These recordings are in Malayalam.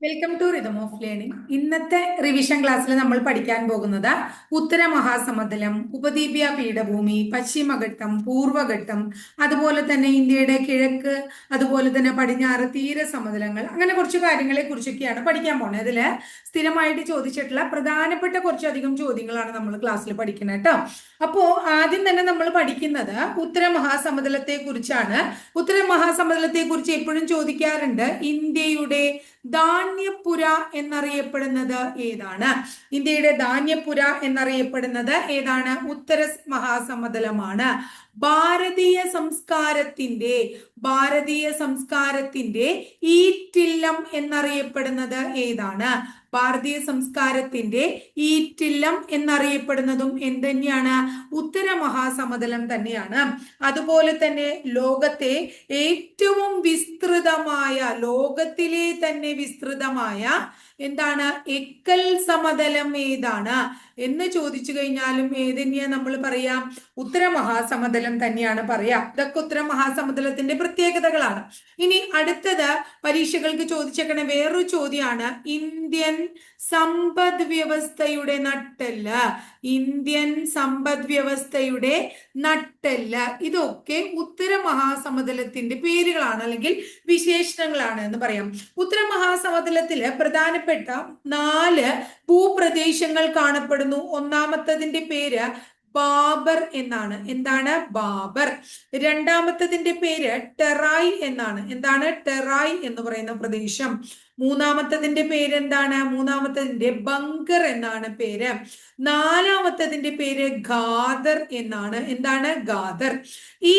Welcome to rhythm of learning. ഇന്നത്തെ റിവിഷൻ ക്ലാസ്സിൽ നമ്മൾ പഠിക്കാൻ പോകുന്നത് ഉത്തര മഹാസമതലം, ഉപദ്വീപീയ പീഠഭൂമി, പശ്ചിമഘട്ടം, പൂർവ്വഘട്ടം, അതുപോലെ തന്നെ ഇന്ത്യയുടെ കിഴക്ക്, അതുപോലെ തന്നെ പടിഞ്ഞാറ് തീരസമതലങ്ങൾ, അങ്ങനെ കുറച്ച് കാര്യങ്ങളെ കുറിച്ചൊക്കെയാണ് പഠിക്കാൻ പോകുന്നത്. അതിൽ സ്ഥിരമായിട്ട് ചോദിച്ചിട്ടുള്ള പ്രധാനപ്പെട്ട കുറച്ചധികം ചോദ്യങ്ങളാണ് നമ്മൾ ക്ലാസ്സിൽ പഠിക്കുന്നത് കേട്ടോ. അപ്പോ ആദ്യം തന്നെ നമ്മൾ പഠിക്കുന്നത് ഉത്തര മഹാസമതലത്തെ കുറിച്ചാണ്. ഉത്തര മഹാസമതലത്തെ കുറിച്ച് എപ്പോഴും ചോദിക്കാറുണ്ട്, ഇന്ത്യയുടെ ധാന്യപ്പുര എന്നറിയപ്പെടുന്നത് ഏതാണ്? ഇന്ത്യയുടെ ധാന്യപ്പുര എന്നറിയപ്പെടുന്നത് ഏതാണ്? ഉത്തര മഹാസമതലമാണ്. ഭാരതീയ സംസ്കാരത്തിന്റെ ഈറ്റില്ലം എന്നറിയപ്പെടുന്നത് ഏതാണ്? ഭാരതീയ സംസ്കാരത്തിന്റെ ഈറ്റില്ലം എന്നറിയപ്പെടുന്നതും എന്തുതന്നെയാണ്? ഉത്തര മഹാസമതലം തന്നെയാണ്. അതുപോലെ തന്നെ ലോകത്തിലെ തന്നെ വിസ്തൃതമായ എന്താണ് എക്കൽ സമതലം ഏതാണ് എന്ന് ചോദിച്ചു കഴിഞ്ഞാലും ഏതന്നെയാ നമ്മൾ പറയാം? ഉത്തര മഹാസമതലം തന്നെയാണ് പറയാ. ഇതൊക്കെ ഉത്തര മഹാസമതലത്തിന്റെ പ്രത്യേകതകളാണ്. ഇനി അടുത്തത് പരീക്ഷകൾക്ക് ചോദിച്ചേക്കണ വേറൊരു ചോദ്യമാണ്, ഇന്ത്യൻ സമ്പദ് വ്യവസ്ഥയുടെ നട്ടെല്ല്. ഇന്ത്യൻ സമ്പദ് വ്യവസ്ഥയുടെ നട്ടെല്ല്. ഇതൊക്കെ ഉത്തര മഹാസമതലത്തിന്റെ പേരുകളാണ് അല്ലെങ്കിൽ വിശേഷണങ്ങളാണ് എന്ന് പറയാം. ഉത്തര മഹാസമതലത്തില് പ്രധാനപ്പെട്ട 4 ഭൂപ്രദേശങ്ങൾ കാണപ്പെടുന്നു. ഒന്നാമത്തതിന്റെ പേര് ബാബർ എന്നാണ്. എന്താണ്? ബാബർ. രണ്ടാമത്തതിന്റെ പേര് ടെറായ് എന്നാണ്. എന്താണ്? ടെറായ് എന്ന് പറയുന്ന പ്രദേശം. മൂന്നാമത്തതിന്റെ പേരെന്താണ്? മൂന്നാമത്തതിന്റെ ബങ്കർ എന്നാണ് പേര്. നാലാമത്തതിന്റെ പേര് ഖാദർ എന്നാണ്. എന്താണ്? ഖാദർ. ഈ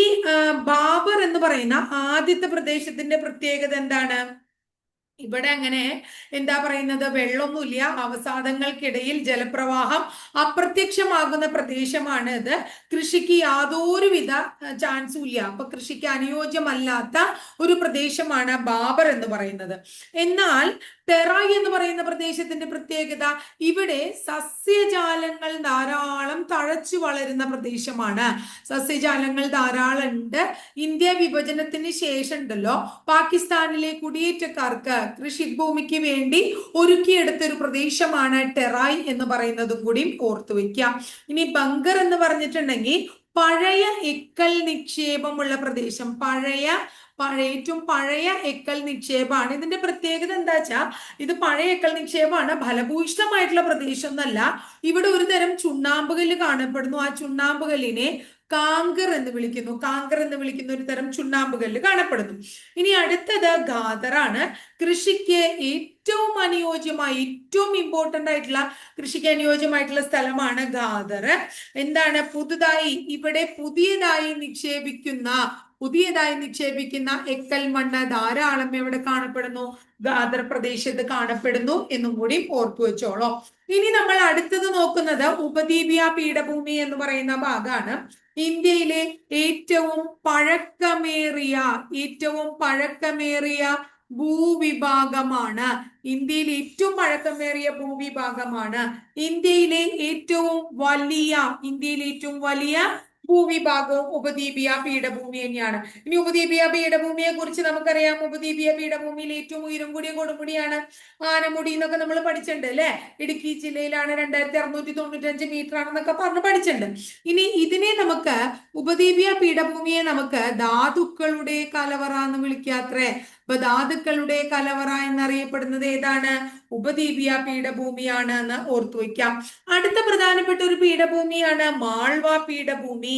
ബാബർ എന്ന് പറയുന്ന ആദ്യത്തെ പ്രദേശത്തിന്റെ പ്രത്യേകത എന്താണ്? ഇവിടെ അങ്ങനെ എന്താ പറയുന്നത്, വെള്ളമൊന്നുമില്ല. അവസാദങ്ങൾക്കിടയിൽ ജലപ്രവാഹം അപ്രത്യക്ഷമാകുന്ന പ്രദേശമാണ് ഇത്. കൃഷിക്ക് യാതൊരുവിധ ചാൻസും ഇല്ല. അപ്പൊ കൃഷിക്ക് അനുയോജ്യമല്ലാത്ത ഒരു പ്രദേശമാണ് ബാബർ എന്ന് പറയുന്നത്. എന്നാൽ ടെറായ് എന്ന് പറയുന്ന പ്രദേശത്തിന്റെ പ്രത്യേകത, ഇവിടെ സസ്യജാലങ്ങൾ ധാരാളം തഴച്ചു വളരുന്ന പ്രദേശമാണ്. സസ്യജാലങ്ങൾ ധാരാളം ഉണ്ട്. ഇന്ത്യ വിഭജനത്തിന് ശേഷം ഉണ്ടല്ലോ, പാകിസ്ഥാനിലെ കുടിയേറ്റക്കാർക്ക് കൃഷിഭൂമിക്ക് വേണ്ടി ഒരുക്കിയെടുത്തൊരു പ്രദേശമാണ് ടെറായ് എന്ന് പറയുന്നതും കൂടി ഓർത്തു വെക്കാം. ഇനി ബങ്കർ എന്ന് പറഞ്ഞിട്ടുണ്ടെങ്കിൽ പഴയ എക്കൽ നിക്ഷേപമുള്ള പ്രദേശം. ഏറ്റവും പഴയ എക്കൽ നിക്ഷേപമാണ്. ഇതിന്റെ പ്രത്യേകത എന്താ വെച്ചാൽ, ഇത് പഴയ എക്കൽ നിക്ഷേപമാണ്. ഫലഭൂയിഷ്ഠമായിട്ടുള്ള പ്രദേശം എന്നല്ല. ഇവിടെ ഒരു തരം ചുണ്ണാമ്പുകല്ല് കാണപ്പെടുന്നു. ആ ചുണ്ണാമ്പുകല്ലിനെ കാങ്കർ എന്ന് വിളിക്കുന്ന ഒരു തരം ചുണ്ണാമ്പുകല്ല് കാണപ്പെടുന്നു. ഇനി അടുത്തത് ഖാദറാണ്. കൃഷിക്ക് ഏറ്റവും ഇമ്പോർട്ടന്റ് ആയിട്ടുള്ള കൃഷിക്ക് അനുയോജ്യമായിട്ടുള്ള സ്ഥലമാണ് ഖാദർ. എന്താണ്? പുതിയതായി നിക്ഷേപിക്കുന്ന എക്കൽ മണ്ണ് ധാരാളം എവിടെ കാണപ്പെടുന്നു? ഖാദർ പ്രദേശത്ത് കാണപ്പെടുന്നു എന്നും കൂടി ഓർത്തു വെച്ചോളൂ. ഇനി നമ്മൾ അടുത്തത് നോക്കുന്നത് ഉപദ്വീപീയ പീഠഭൂമി എന്ന് പറയുന്ന ഭാഗമാണ്. ഇന്ത്യയിലെ ഏറ്റവും പഴക്കമേറിയ ഭൂവിഭാഗമാണ്. ഇന്ത്യയിലെ ഏറ്റവും വലിയ ഭൂവിഭാഗവും ഉപദ്വീപീയ പീഠഭൂമി തന്നെയാണ്. ഇനി ഉപദ്വീപീയ പീഠഭൂമിയെ കുറിച്ച് നമുക്കറിയാം. ഉപദ്വീപീയ പീഠഭൂമിയിൽ ഏറ്റവും ഉയരം കൂടിയ കൊടുമുടിയാണ് ആനമുടി എന്നൊക്കെ നമ്മൾ പഠിച്ചിട്ടുണ്ട് അല്ലെ. ഇടുക്കി ജില്ലയിലാണ്, 2695 മീറ്റർ ആണെന്നൊക്കെ പറഞ്ഞ് പഠിച്ചിട്ടുണ്ട്. ഇനി ഇതിനെ നമുക്ക്, ഉപദ്വീപീയ പീഠഭൂമിയെ നമുക്ക് ധാതുക്കളുടെ കലവറ എന്ന് വിളിക്കാത്രേ. അപ്പൊ ധാതുക്കളുടെ കലവറ എന്നറിയപ്പെടുന്നത് ഏതാണ്? ഉപദ്വീപീയ പീഠഭൂമിയാണ് എന്ന് ഓർത്തു വയ്ക്കാം. അടുത്ത പ്രധാനപ്പെട്ട ഒരു പീഠഭൂമിയാണ് മാൾവ പീഠഭൂമി.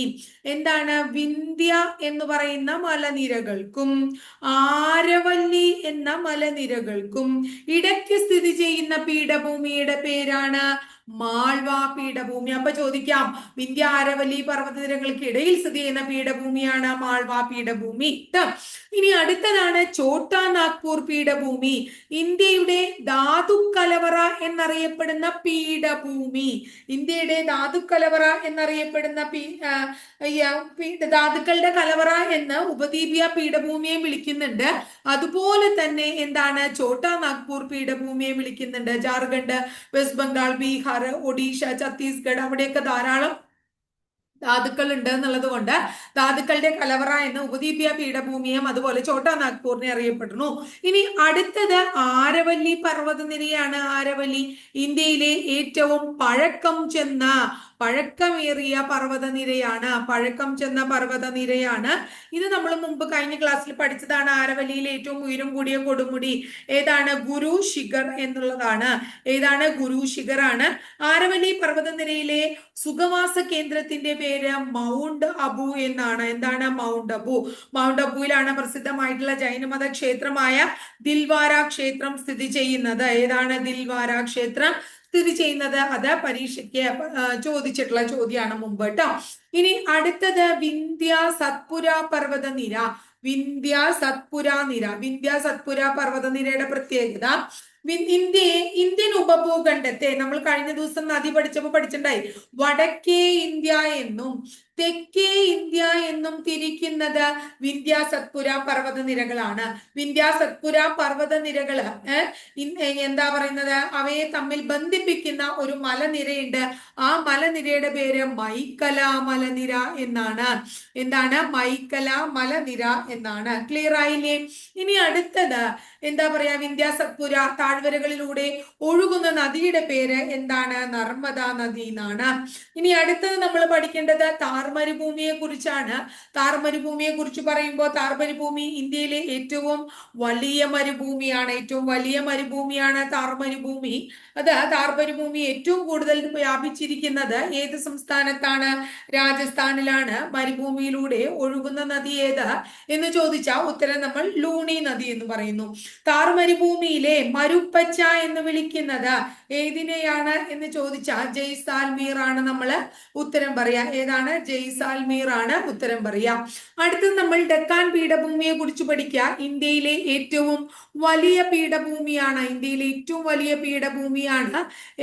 എന്താണ്? വിന്ധ്യ എന്ന് പറയുന്ന മലനിരകൾക്കും ആരവല്ലി എന്ന മലനിരകൾക്കും ഇടയ്ക്ക് സ്ഥിതി ചെയ്യുന്ന പീഠഭൂമിയുടെ പേരാണ് മാൾവ പീഠഭൂമി. അപ്പൊ ചോദിക്കാം, വിന്ധ്യ ആരവല്ലി പർവ്വതനിരകൾക്ക് ഇടയിൽ സ്ഥിതി ചെയ്യുന്ന പീഠഭൂമിയാണ് മാൾവ പീഠഭൂമി. ഇനി അടുത്തതാണ് ഛോട്ടാ നാഗ്പൂർ പീഠഭൂമി. ഇന്ത്യയുടെ ധാതുക്കലവറ എന്നറിയപ്പെടുന്ന പീഠഭൂമി. ധാതുക്കളുടെ കലവറ എന്ന് ഉപദ്വീപീയ പീഠഭൂമിയെ വിളിക്കുന്നുണ്ട്. അതുപോലെ തന്നെ എന്താണ്? ഛോട്ടാ നാഗ്പൂർ പീഠഭൂമിയെ വിളിക്കുന്നുണ്ട്. ജാർഖണ്ഡ്, വെസ്റ്റ് ബംഗാൾ, ബീഹാർ, ഒഡീഷ, ഛത്തീസ്ഗഡ് അവിടെയൊക്കെ ധാരാളം ധാതുക്കൾ ഉണ്ട് എന്നുള്ളത് കൊണ്ട് ധാതുക്കളുടെ കലവറ എന്ന ഉപദ്വീപീയ പീഠഭൂമിയും അതുപോലെ ഛോട്ടാ നാഗ്പൂറിനെ അറിയപ്പെടുന്നു. ഇനി അടുത്തത് ആരവല്ലി പർവ്വതനിരയാണ്. ആരവല്ലി ഇന്ത്യയിലെ ഏറ്റവും പഴക്കമേറിയ പർവ്വതനിരയാണ്. പഴക്കം ചെന്ന പർവ്വതനിരയാണ്. ഇത് നമ്മൾ മുമ്പ് കഴിഞ്ഞ ക്ലാസ്സിൽ പഠിച്ചതാണ്. ആരവല്ലിയിലെ ഏറ്റവും ഉയരം കൂടിയ കൊടുമുടി ഏതാണ്? ഗുരു ശിഖർ എന്നുള്ളതാണ്. ഏതാണ്? ഗുരു ശിഖർ ആണ്. ആരവല്ലി പർവ്വതനിരയിലെ സുഖവാസ കേന്ദ്രത്തിന്റെ പേര് മൗണ്ട് അബു എന്നാണ്. എന്താണ്? മൗണ്ട് അബു. മൗണ്ട് അബുവിലാണ് പ്രസിദ്ധമായിട്ടുള്ള ജൈനമത ക്ഷേത്രമായ ദിൽവാര ക്ഷേത്രം സ്ഥിതി ചെയ്യുന്നത്. ഏതാണ്? ദിൽവാര ക്ഷേത്രം സ്ഥിതി ചെയ്യുന്നത്. അത് പരീക്ഷയ്ക്ക് ചോദിച്ചിട്ടുള്ള ചോദ്യമാണ് മുമ്പ് കേട്ടോ. ഇനി അടുത്തത് വിന്ധ്യ സത്പുര പർവ്വതനിര. വിന്ധ്യ സത്പുര പർവ്വതനിരയുടെ പ്രത്യേകത ഇന്ത്യൻ ഉപഭൂഖണ്ഡത്തെ നമ്മൾ കഴിഞ്ഞ ദിവസം നദി പഠിച്ചപ്പോൾ പഠിച്ചിട്ടുണ്ടായി. വടക്കേ ഇന്ത്യ എന്നും തെക്കേ ഇന്ത്യ എന്നും തിരിക്കുന്നത് വിന്ധ്യ സത്പുര പർവ്വതനിരകളാണ്. വിന്ധ്യ സത്പുര പർവ്വതനിരകള് എന്താ പറയുന്നത്? അവയെ തമ്മിൽ ബന്ധിപ്പിക്കുന്ന ഒരു മലനിരയുണ്ട്. ആ മലനിരയുടെ പേര് മൈക്കല മലനിര എന്നാണ്. എന്താണ്? മൈക്കല മലനിര എന്നാണ്. ക്ലിയർ ആയില്ലേ? ഇനി അടുത്തത് എന്താ പറയാ? വിന്ധ്യ സത്പുര താഴ്വരകളിലൂടെ ഒഴുകുന്ന നദിയുടെ പേര് എന്താണ്? നർമ്മദ നദി എന്നാണ്. ഇനി അടുത്തത് നമ്മൾ പഠിക്കേണ്ടത് താർ മരുഭൂമിയെ കുറിച്ചാണ്. താർ മരുഭൂമിയെ കുറിച്ച് പറയുമ്പോൾ താർ മരുഭൂമി ഇന്ത്യയിലെ ഏറ്റവും വലിയ മരുഭൂമിയാണ് താർ മരുഭൂമി. താർ മരുഭൂമി ഏറ്റവും കൂടുതൽ വ്യാപിച്ചിരിക്കുന്നത് ഏത് സംസ്ഥാനത്താണ്? രാജസ്ഥാനിലാണ്. മരുഭൂമിയിലൂടെ ഒഴുകുന്ന നദി ഏത് എന്ന് ചോദിച്ചാൽ ഉത്തരം നമ്മൾ ലൂണി നദി എന്ന് പറയുന്നു. താർ മരുഭൂമിയിലെ മരുപ്പച്ച എന്ന് വിളിക്കുന്നത് ഏതിനെയാണ് എന്ന് ചോദിച്ചാൽ ജയ്സാൽമീർ ആണ് നമ്മൾ ഉത്തരം പറയാ. ഏതാണ്? ജയ്സാൽമീർ ആണ് ഉത്തരം പറയാ. അടുത്തത് നമ്മൾ ഡക്കാൻ പീഠഭൂമിയെ കുറിച്ച് പഠിക്കുക. ഇന്ത്യയിലെ ഏറ്റവും വലിയ പീഠഭൂമിയാണ്.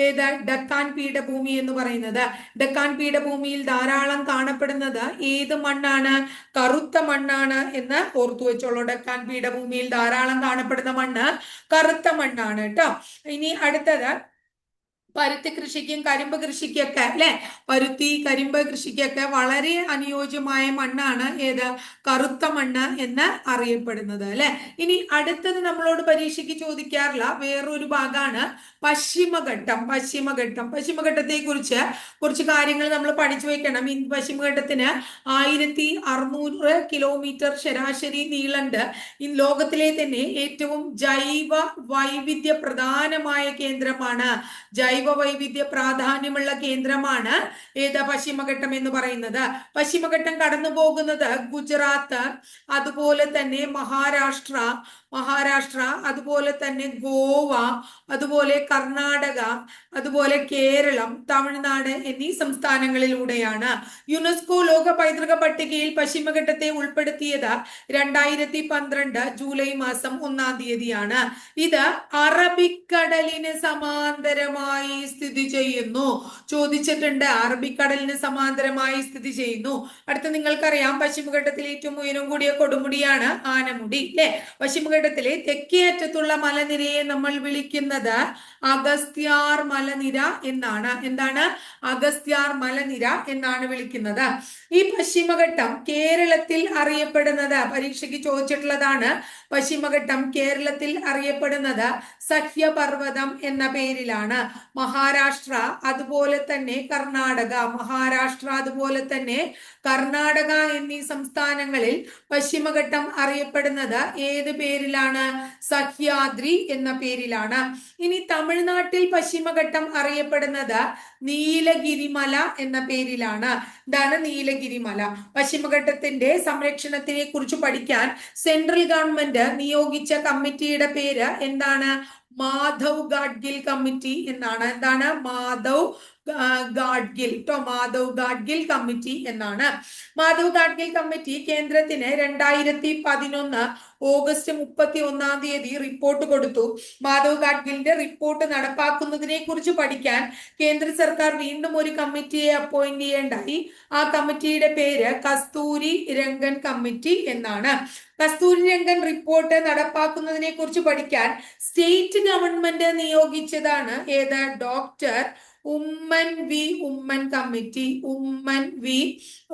ഏത്? ഡക്കാൻ പീഠഭൂമി എന്ന് പറയുന്നത്. ഡക്കാൻ പീഠഭൂമിയിൽ ധാരാളം കാണപ്പെടുന്നത് ഏത് മണ്ണാണ്? കറുത്ത മണ്ണാണ് എന്ന് ഓർത്തു വെച്ചോളൂ. ഡക്കാൻ പീഠഭൂമിയിൽ ധാരാളം കാണപ്പെടുന്ന മണ്ണ് കറുത്ത മണ്ണാണ് കേട്ടോ. ഇനി അടുത്തത് പരുത്തി കൃഷിക്കും കരിമ്പ് കൃഷിക്കൊക്കെ അല്ലെ, പരുത്തി കരിമ്പ് കൃഷിക്കൊക്കെ വളരെ അനുയോജ്യമായ മണ്ണാണ് ഏത്? കറുത്ത മണ്ണ് എന്ന് അറിയപ്പെടുന്നത് അല്ലെ. ഇനി അടുത്തത് നമ്മളോട് പരീക്ഷയ്ക്ക് ചോദിക്കാറുള്ള വേറൊരു ഭാഗമാണ് പശ്ചിമഘട്ടത്തെ കുറിച്ച് കുറച്ച് കാര്യങ്ങൾ നമ്മൾ പഠിച്ചു വെക്കണം. പശ്ചിമഘട്ടത്തിന് 1600 കിലോമീറ്റർ ശരാശരി നീളമുണ്ട്. ലോകത്തിലെ തന്നെ ഏറ്റവും ജൈവ വൈവിധ്യ പ്രധാനമായ കേന്ദ്രമാണ്. ജൈവ വൈവിധ്യ പ്രാധാന്യമുള്ള കേന്ദ്രമാണ് ഏത്? പശ്ചിമഘട്ടം എന്ന് പറയുന്നത്. പശ്ചിമഘട്ടം കടന്നു പോകുന്നത് ഗുജറാത്ത്, അതുപോലെ തന്നെ മഹാരാഷ്ട്ര, അതുപോലെ തന്നെ ഗോവ, അതുപോലെ കർണാടക, അതുപോലെ കേരളം, തമിഴ്നാട് എന്നീ സംസ്ഥാനങ്ങളിലൂടെയാണ്. യുനെസ്കോ ലോക പൈതൃക പട്ടികയിൽ പശ്ചിമഘട്ടത്തെ ഉൾപ്പെടുത്തിയത് 2012 ജൂലൈ മാസം 1-ാം തീയതിയാണ്. ഇത് അറബിക്കടലിന് സമാന്തരമായി സ്ഥിതി ചെയ്യുന്നു. ചോദിച്ചിട്ടുണ്ട്. അറബിക്കടലിന് സമാന്തരമായി സ്ഥിതി ചെയ്യുന്നു. അടുത്ത നിങ്ങൾക്കറിയാം പശ്ചിമഘട്ടത്തിൽ ഏറ്റവും ഉയരം കൂടിയ കൊടുമുടിയാണ് ആനമുടി അല്ലെ. പശ്ചിമഘട്ടത്തിലെ തെക്കേ അറ്റത്തുള്ള മലനിരയെ നമ്മൾ വിളിക്കുന്നത് അഗസ്ത്യാർ മലനിര എന്നാണ്. എന്താണ്? അഗസ്ത്യാർ മലനിര എന്നാണ് വിളിക്കുന്നത്. ഈ പശ്ചിമഘട്ടം കേരളത്തിൽ അറിയപ്പെടുന്നത്, പരീക്ഷയ്ക്ക് ചോദിച്ചിട്ടുള്ളതാണ്, പശ്ചിമഘട്ടം കേരളത്തിൽ അറിയപ്പെടുന്നത് സഹ്യപർവ്വതം എന്ന പേരിലാണ്. മഹാരാഷ്ട്ര അതുപോലെ തന്നെ കർണാടക എന്നീ സംസ്ഥാനങ്ങളിൽ പശ്ചിമഘട്ടം അറിയപ്പെടുന്നത് ഏത് പേരിലാണ്? സഹ്യാദ്രി എന്ന പേരിലാണ്. ഇനി തമിഴ്നാട്ടിൽ പശ്ചിമഘട്ടം അറിയപ്പെടുന്നത് നീലഗിരിമല എന്ന പേരിലാണ്. ഇതാണ് നീലഗിരിമല. പശ്ചിമഘട്ടത്തിന്റെ സംരക്ഷണത്തിനെ കുറിച്ച് പഠിക്കാൻ സെൻട്രൽ ഗവൺമെന്റ് നിയോഗിച്ച കമ്മിറ്റിയുടെ പേര് എന്താണ്? മാധവ് ഗാഡ്ഗിൽ കമ്മിറ്റി എന്നാണ്. എന്താണ്? മാധവ് ഗാഡ്ഗിൽ കമ്മിറ്റി എന്നാണ്. മാധവ് ഗാഡ്ഗിൽ കമ്മിറ്റി കേന്ദ്രത്തിന് 2011 ഓഗസ്റ്റ് 31-ാം തീയതി റിപ്പോർട്ട് കൊടുത്തു. മാധവ് ഗാഡ്ഗിലിന്റെ റിപ്പോർട്ട് നടപ്പാക്കുന്നതിനെ കുറിച്ച് പഠിക്കാൻ കേന്ദ്ര സർക്കാർ വീണ്ടും ഒരു കമ്മിറ്റിയെ അപ്പോയിന്റ് ചെയ്യേണ്ടായി. ആ കമ്മിറ്റിയുടെ പേര് കസ്തൂരി രംഗൻ കമ്മിറ്റി എന്നാണ്. കസ്തൂരി രംഗൻ റിപ്പോർട്ട് നടപ്പാക്കുന്നതിനെ കുറിച്ച് പഠിക്കാൻ സ്റ്റേറ്റ് ഗവൺമെന്റ് നിയോഗിച്ചതാണ് ഏത്? Doctor Oommen committee,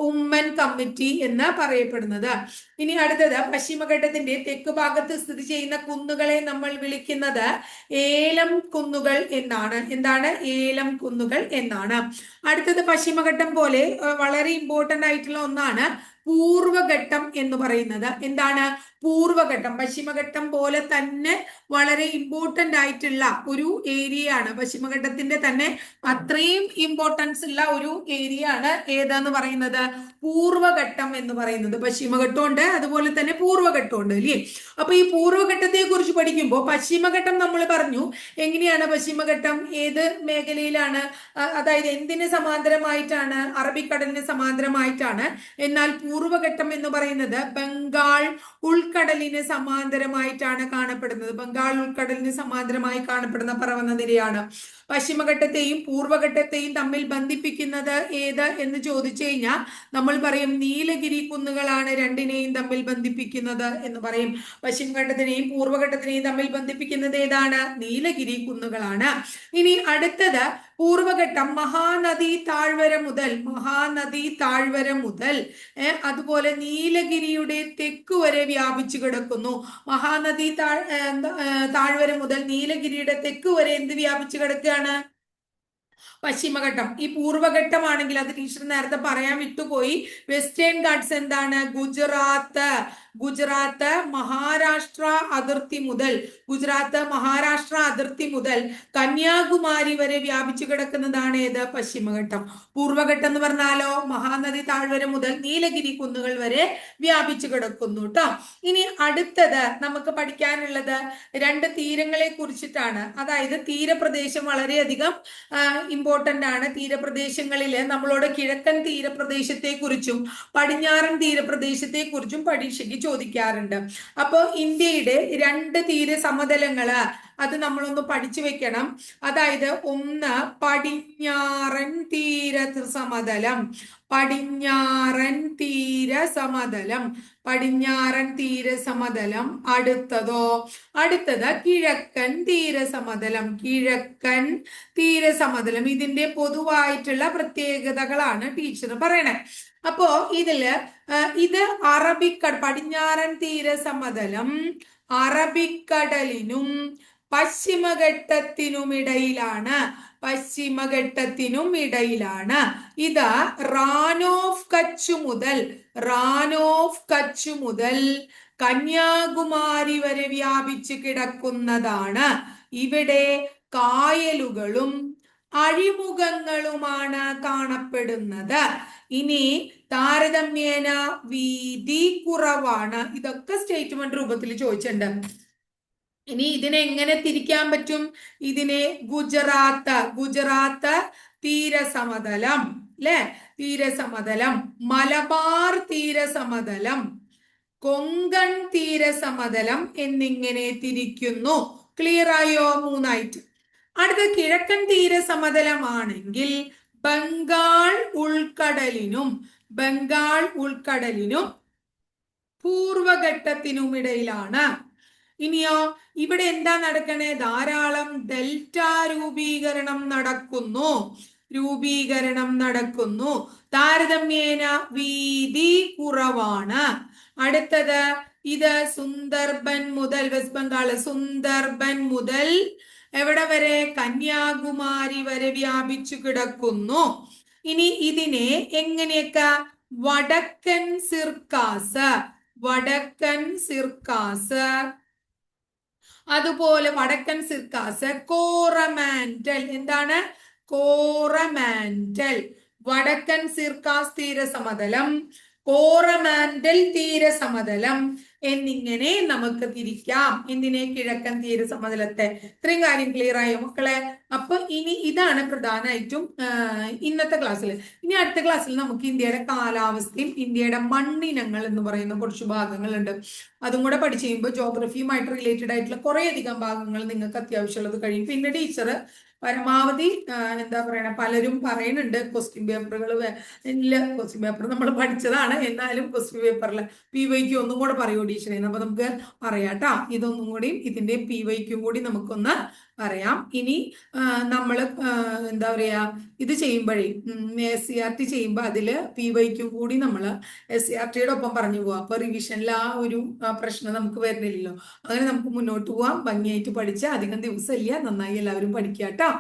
Oommen committee എന്ന് പറയപ്പെടുന്നത്. ഇനി അടുത്തത്, പശ്ചിമഘട്ടത്തിന്റെ തെക്ക് ഭാഗത്ത് സ്ഥിതി ചെയ്യുന്ന കുന്നുകളെ നമ്മൾ വിളിക്കുന്നത് ഏലം കുന്നുകൾ എന്നാണ്. എന്താണ്? ഏലം കുന്നുകൾ എന്നാണ്. അടുത്തത്, പശ്ചിമഘട്ടം പോലെ വളരെ ഇമ്പോർട്ടന്റ് ആയിട്ടുള്ള ഒന്നാണ് പൂർവഘട്ടം എന്ന് പറയുന്നത്. എന്താണ് പൂർവഘട്ടം? പശ്ചിമഘട്ടം പോലെ തന്നെ വളരെ ഇമ്പോർട്ടന്റ് ആയിട്ടുള്ള ഒരു ഏരിയ ആണ്. പശ്ചിമഘട്ടത്തിന്റെ തന്നെ അത്രയും ഇമ്പോർട്ടൻസ് ഉള്ള ഒരു ഏരിയ ആണ് ഏതാന്ന് പറയുന്നത്? പൂർവഘട്ടം എന്ന് പറയുന്നത്. പശ്ചിമഘട്ടം ഉണ്ട്, അതുപോലെ തന്നെ പൂർവഘട്ടം ഉണ്ട്, അല്ലേ? അപ്പൊ ഈ പൂർവഘട്ടത്തെ കുറിച്ച് പഠിക്കുമ്പോൾ പശ്ചിമഘട്ടം നമ്മൾ പറഞ്ഞു. എങ്ങനെയാണ് പശ്ചിമഘട്ടം? ഏത് മേഖലയിലാണ്? അതായത് എന്തിന് സമാന്തരമായിട്ടാണ്? അറബിക്കടലിന് സമാന്തരമായിട്ടാണ്. എന്നാൽ പൂർവഘട്ടം എന്ന് പറയുന്നത് ബംഗാൾ ഉൾക്കടലിന് സമാന്തരമായിട്ടാണ് കാണപ്പെടുന്നത്. ബംഗാൾ ഉൾക്കടലിന് സമാന്തരമായി കാണപ്പെടുന്ന പർവ്വതനിരയാണ്. പശ്ചിമഘട്ടത്തെയും പൂർവഘട്ടത്തെയും തമ്മിൽ ബന്ധിപ്പിക്കുന്നത് ഏത് എന്ന് ചോദിച്ചു കഴിഞ്ഞാൽ നമ്മൾ പറയും നീലഗിരി കുന്നുകളാണ് രണ്ടിനെയും തമ്മിൽ ബന്ധിപ്പിക്കുന്നത് എന്ന് പറയും. പശ്ചിമഘട്ടത്തിനെയും പൂർവഘട്ടത്തിനെയും തമ്മിൽ ബന്ധിപ്പിക്കുന്നത് ഏതാണ്? നീലഗിരി കുന്നുകളാണ്. ഇനി അടുത്തത്, പൂർവഘട്ടം മഹാനദി താഴ്വര മുതൽ അതുപോലെ നീലഗിരിയുടെ തെക്ക് വരെ വ്യാപിച്ചു കിടക്കുന്നു. മഹാനദി താഴ്വര മുതൽ നീലഗിരിയുടെ തെക്ക് വരെ എന്ത് വ്യാപിച്ചു കിടക്കുകയാണ്? പശ്ചിമഘട്ടം. ഈ പൂർവഘട്ടമാണെങ്കിൽ അത് ടീച്ചർ നേരത്തെ പറയാൻ വിട്ടുപോയി. വെസ്റ്റേൺ ഗാട്സ് എന്താണ്? ഗുജറാത്ത് മഹാരാഷ്ട്ര അതിർത്തി മുതൽ കന്യാകുമാരി വരെ വ്യാപിച്ചു കിടക്കുന്നതാണ് ഏത്? പശ്ചിമഘട്ടം. പൂർവഘട്ടം എന്ന് പറഞ്ഞാലോ മഹാനദി താഴ്വര മുതൽ നീലഗിരി കുന്നുകൾ വരെ വ്യാപിച്ചു കിടക്കുന്നു ട്ടോ. ഇനി അടുത്തത് നമുക്ക് പഠിക്കാനുള്ളത് രണ്ട് തീരങ്ങളെ കുറിച്ചിട്ടാണ്. അതായത് തീരപ്രദേശം വളരെയധികം ഇമ്പോർട്ടന്റ് ആണ്. തീരപ്രദേശങ്ങളിൽ നമ്മളോട് കിഴക്കൻ തീരപ്രദേശത്തെ കുറിച്ചും പടിഞ്ഞാറൻ തീരപ്രദേശത്തെ കുറിച്ചും പരീക്ഷയ്ക്ക് ചോദിക്കാറുണ്ട്. അപ്പോ ഇന്ത്യയുടെ രണ്ട് തീര സമതലങ്ങള് അത് നമ്മളൊന്ന് പഠിച്ചു വെക്കണം. അതായത് ഒന്ന് പടിഞ്ഞാറൻ തീരസമതലം. അടുത്തത് കിഴക്കൻ തീരസമതലം. ഇതിന്റെ പൊതുവായിട്ടുള്ള പ്രത്യേകതകളാണ് ടീച്ചർ പറയണേ. അപ്പോ ഇത് പടിഞ്ഞാറൻ തീരസമതലം അറബിക്കടലിനും പശ്ചിമഘട്ടത്തിനുമിടയിലാണ്. ഇത് റാൻ ഓഫ് കച്ച് മുതൽ കന്യാകുമാരി വരെ വ്യാപിച്ചു കിടക്കുന്നതാണ്. ഇവിടെ കായലുകളും അഴിമുഖങ്ങളുമാണ് കാണപ്പെടുന്നത്. ഇനി താരതമ്യേന വീതി കുറവാണ്. ഇതൊക്കെ സ്റ്റേറ്റ്മെന്റ് രൂപത്തിൽ ചോദിച്ചിട്ടുണ്ട്. ഇനി ഇതിനെ എങ്ങനെ തിരിക്കാൻ പറ്റും? ഇതിനെ ഗുജറാത്ത് തീരസമതലം, മലബാർ തീരസമതലം, കൊങ്കൺ തീരസമതലം എന്നിങ്ങനെ തിരിക്കുന്നു. ക്ലിയർ ആയോ? മൂന്നായിട്ട്. അടുത്ത കിഴക്കൻ തീരസമതലമാണെങ്കിൽ ബംഗാൾ ഉൾക്കടലിനും പൂർവഘട്ടത്തിനുമിടയിലാണ്. ഇനിയോ ഇവിടെ എന്താ നടക്കണേ? ധാരാളം ഡെൽറ്റ രൂപീകരണം നടക്കുന്നു. താരതമ്യേന വീതി കുറവാണ്. അടുത്തത്, ഇത് സുന്ദർബൻ മുതൽ വെസ്റ്റ് ബംഗാള് സുന്ദർബൻ മുതൽ എവിടെ വരെ? കന്യാകുമാരി വരെ വ്യാപിച്ചു കിടക്കുന്നു. ഇനി ഇതിനെ എങ്ങനെയൊക്കെ? വടക്കൻ സിർക്കാസ്, അതുപോലെ വടക്കൻ സിർക്കാസ്, കോറമാൻഡൽ. എന്താണ്? കോറമാൻഡൽ. വടക്കൻ സിർക്കാസ് തീരസമതലം, കോറമാൻഡൽ തീരസമതലം എന്നിങ്ങനെ നമുക്ക് തിരിക്കാം. എന്തിനെ? കിഴക്കൻ തീരസമതലത്തെ. ഇത്രയും കാര്യം ക്ലിയർ ആയോ മക്കളെ? അപ്പൊ ഇനി ഇതാണ് പ്രധാനമായിട്ടും ഇന്നത്തെ ക്ലാസ്സിൽ. ഇനി അടുത്ത ക്ലാസ്സിൽ നമുക്ക് ഇന്ത്യയുടെ കാലാവസ്ഥയും ഇന്ത്യയുടെ മണ്ണിനങ്ങൾ എന്ന് പറയുന്ന കുറച്ച് ഭാഗങ്ങളുണ്ട്. അതും കൂടെ പഠിച്ചു കഴിയുമ്പോൾ ജോഗ്രഫിയുമായിട്ട് റിലേറ്റഡ് ആയിട്ടുള്ള കുറെ അധികം ഭാഗങ്ങൾ നിങ്ങൾക്ക് അത്യാവശ്യമുള്ളത് കഴിയും. പിന്നെ ടീച്ചർ പരമാവധി എന്താ പറയണ, പലരും പറയുന്നുണ്ട് ക്വസ്റ്റ്യൻ പേപ്പർ നമ്മൾ പഠിച്ചതാണ്, എന്നാലും ക്വസ്റ്റ്യൻ പേപ്പറിൽ PYQ ഒന്നും കൂടെ പറയൂ കണ്ടീഷനിൽ അപ്പൊ നമുക്ക് പറയാട്ടോ. ഇതൊന്നും കൂടി ഇതിന്റെ PYQ കൂടി നമുക്കൊന്ന് പറയാം. ഇനി നമ്മൾ എന്താ പറയാ ഇത് ചെയ്യുമ്പോഴേ SCRT ചെയ്യുമ്പോൾ അതില് PYQ കൂടി നമ്മൾ SCRTയുടെ ഒപ്പം പറഞ്ഞു പോവാം. അപ്പൊ റിവിഷനിൽ ആ ഒരു പ്രശ്നം നമുക്ക് വരുന്നില്ലല്ലോ. അങ്ങനെ നമുക്ക് മുന്നോട്ട് പോവാം. ഭംഗിയായിട്ട് പഠിച്ച് അധികം ദിവസം ഇല്ല, നന്നായി എല്ലാവരും പഠിക്കാട്ടോ.